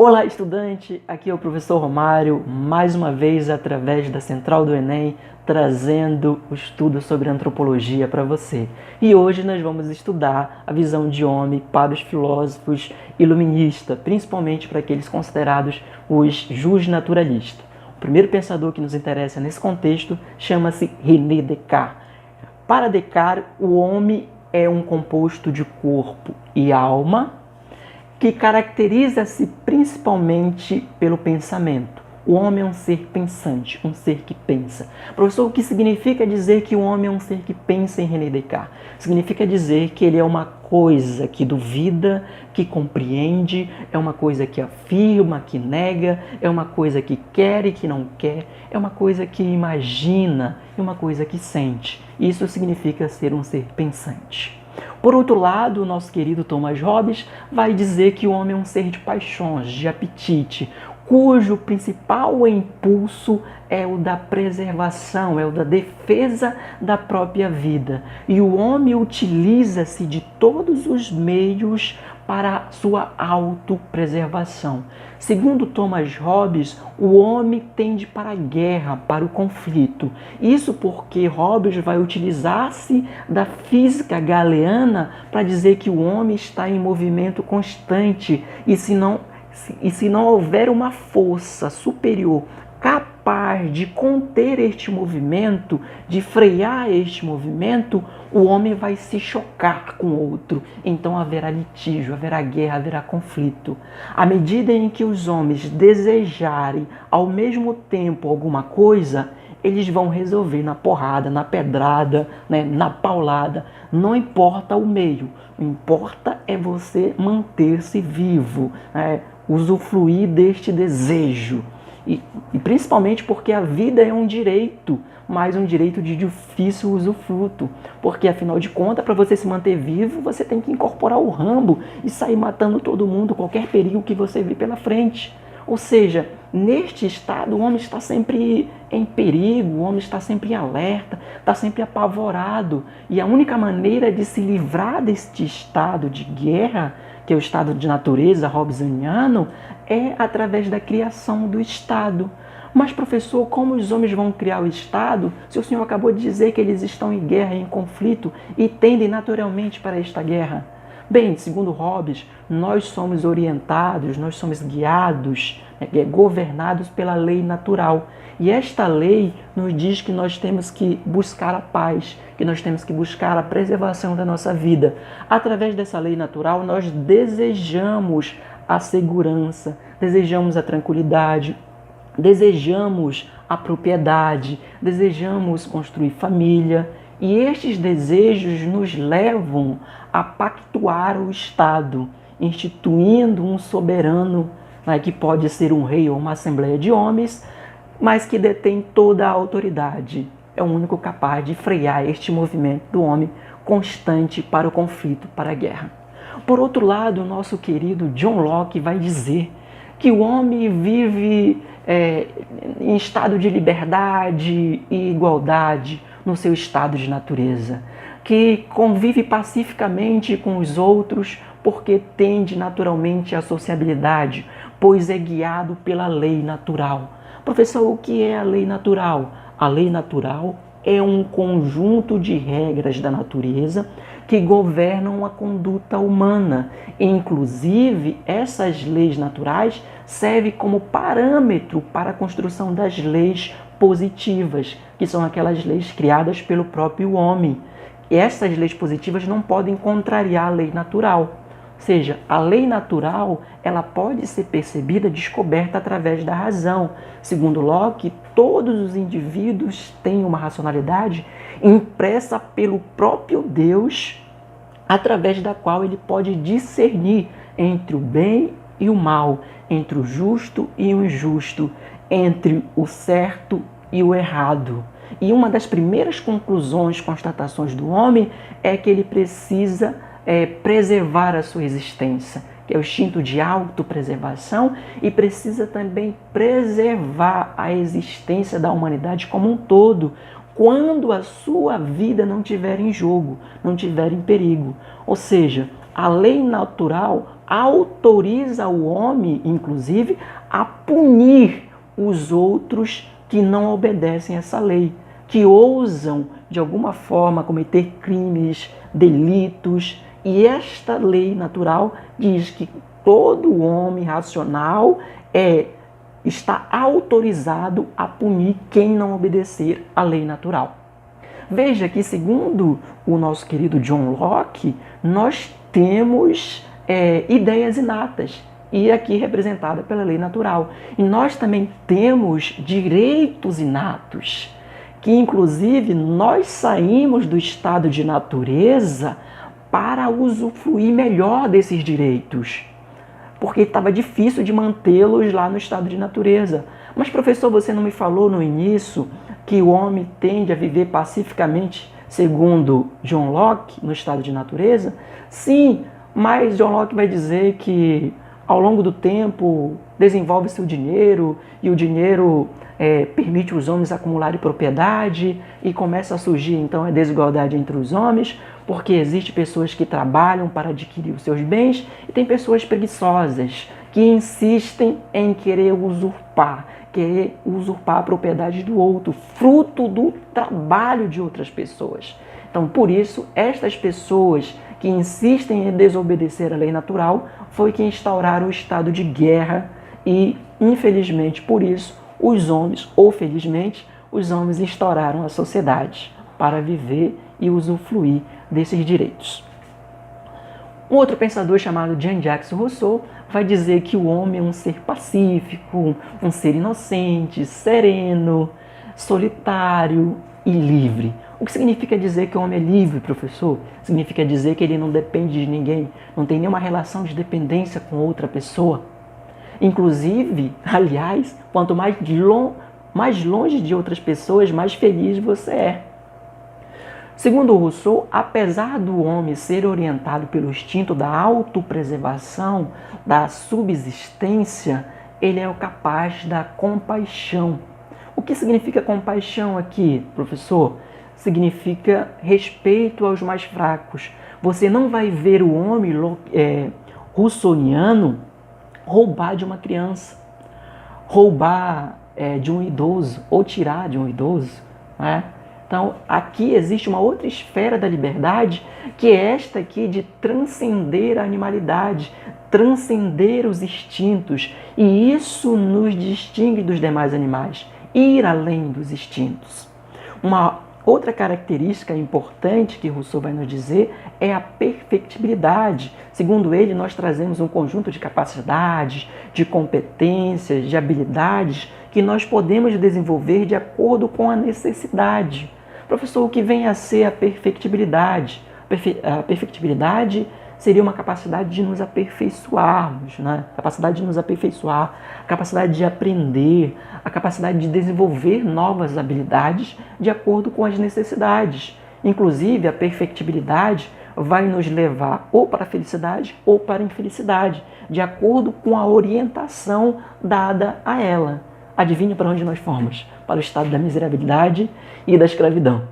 Olá, estudante! Aqui é o professor Romário, mais uma vez através da Central do Enem, trazendo o estudo sobre antropologia para você. E hoje nós vamos estudar a visão de homem para os filósofos iluministas, principalmente para aqueles considerados os justnaturalistas. O primeiro pensador que nos interessa nesse contexto chama-se René Descartes. Para Descartes, o homem é um composto de corpo e alma, que caracteriza-se principalmente pelo pensamento. O homem é um ser pensante, um ser que pensa. Professor, o que significa dizer que o homem é um ser que pensa em René Descartes? Significa dizer que ele é uma coisa que duvida, que compreende, é uma coisa que afirma, que nega, é uma coisa que quer e que não quer, é uma coisa que imagina, é uma coisa que sente. Isso significa ser um ser pensante. Por outro lado, o nosso querido Thomas Hobbes vai dizer que o homem é um ser de paixões, de apetite, cujo principal impulso é o da preservação, é o da defesa da própria vida. E o homem utiliza-se de todos os meios para sua autopreservação. Segundo Thomas Hobbes, o homem tende para a guerra, para o conflito. Isso porque Hobbes vai utilizar-se da física galileana para dizer que o homem está em movimento constante e se não houver uma força superior capaz de conter este movimento, de frear este movimento, o homem vai se chocar com o outro. Então haverá litígio, haverá guerra, haverá conflito. À medida em que os homens desejarem ao mesmo tempo alguma coisa, eles vão resolver na porrada, na pedrada, na paulada. Não importa o meio, o que importa é você manter-se vivo, usufruir deste desejo. E principalmente porque a vida é um direito, mas um direito de difícil usufruto. Porque, afinal de contas, para você se manter vivo, você tem que incorporar o Rambo e sair matando todo mundo, qualquer perigo que você vê pela frente. Ou seja, neste estado, o homem está sempre em perigo, o homem está sempre em alerta, está sempre apavorado. E a única maneira de se livrar deste estado de guerra, que é o estado de natureza hobbesiano, é através da criação do Estado. Mas, professor, como os homens vão criar o Estado se o senhor acabou de dizer que eles estão em guerra, em conflito e tendem naturalmente para esta guerra? Bem, segundo Hobbes, nós somos orientados, nós somos guiados, governados pela lei natural. E esta lei nos diz que nós temos que buscar a paz, que nós temos que buscar a preservação da nossa vida. Através dessa lei natural, nós desejamos a segurança, desejamos a tranquilidade, desejamos a propriedade, desejamos construir família. E estes desejos nos levam a pactuar o Estado, instituindo um soberano, que pode ser um rei ou uma assembleia de homens, mas que detém toda a autoridade. É o único capaz de frear este movimento do homem constante para o conflito, para a guerra. Por outro lado, o nosso querido John Locke vai dizer que o homem vive em estado de liberdade e igualdade no seu estado de natureza, que convive pacificamente com os outros porque tende naturalmente à sociabilidade, pois é guiado pela lei natural. Professor, o que é a lei natural? A lei natural é um conjunto de regras da natureza que governam a conduta humana. Inclusive, essas leis naturais servem como parâmetro para a construção das leis positivas, que são aquelas leis criadas pelo próprio homem. E essas leis positivas não podem contrariar a lei natural. Ou seja, a lei natural ela pode ser percebida, descoberta através da razão. Segundo Locke, todos os indivíduos têm uma racionalidade impressa pelo próprio Deus, através da qual ele pode discernir entre o bem e o mal, entre o justo e o injusto, entre o certo e o errado. E uma das primeiras conclusões, constatações do homem é que ele precisa preservar a sua existência, que é o instinto de autopreservação, e precisa também preservar a existência da humanidade como um todo, quando a sua vida não estiver em jogo, não estiver em perigo. Ou seja, a lei natural autoriza o homem, inclusive, a punir os outros que não obedecem a essa lei, que ousam, de alguma forma, cometer crimes, delitos. E esta lei natural diz que todo homem racional está autorizado a punir quem não obedecer à lei natural. Veja que, segundo o nosso querido John Locke, nós temos ideias inatas, e aqui representada pela lei natural. E nós também temos direitos inatos, que inclusive nós saímos do estado de natureza para usufruir melhor desses direitos, porque estava difícil de mantê-los lá no estado de natureza. Mas, professor, você não me falou no início que o homem tende a viver pacificamente, segundo John Locke, no estado de natureza? Sim, mas John Locke vai dizer que ao longo do tempo desenvolve-se o dinheiro, e o dinheiro permite os homens acumularem propriedade, e começa a surgir então a desigualdade entre os homens, porque existem pessoas que trabalham para adquirir os seus bens e tem pessoas preguiçosas que insistem em querer usurpar a propriedade do outro, fruto do trabalho de outras pessoas. Então, por isso, estas pessoas que insistem em desobedecer a lei natural foi que instauraram o estado de guerra e, infelizmente, por isso, os homens, ou felizmente, os homens instauraram a sociedade para viver e usufruir desses direitos. Um outro pensador chamado Jean-Jacques Rousseau vai dizer que o homem é um ser pacífico, um ser inocente, sereno, solitário e livre. O que significa dizer que o homem é livre, professor? Significa dizer que ele não depende de ninguém, não tem nenhuma relação de dependência com outra pessoa. Inclusive, aliás, quanto mais longe de outras pessoas, mais feliz você é. Segundo Rousseau, apesar do homem ser orientado pelo instinto da autopreservação, da subsistência, ele é capaz da compaixão. O que significa compaixão aqui, professor? Significa respeito aos mais fracos. Você não vai ver o homem rousseauiano roubar de uma criança, roubar de um idoso ou tirar de um idoso, né? Então, aqui existe uma outra esfera da liberdade, que é esta aqui de transcender a animalidade, transcender os instintos, e isso nos distingue dos demais animais, ir além dos instintos. Uma outra característica importante que Rousseau vai nos dizer é a perfectibilidade. Segundo ele, nós trazemos um conjunto de capacidades, de competências, de habilidades que nós podemos desenvolver de acordo com a necessidade. Professor, o que vem a ser a perfectibilidade? A perfectibilidade seria uma capacidade de nos aperfeiçoarmos, né? Capacidade de nos aperfeiçoar, a capacidade de aprender, a capacidade de desenvolver novas habilidades de acordo com as necessidades. Inclusive, a perfectibilidade vai nos levar ou para a felicidade ou para a infelicidade, de acordo com a orientação dada a ela. Adivinhe para onde nós fomos? Para o estado da miserabilidade e da escravidão.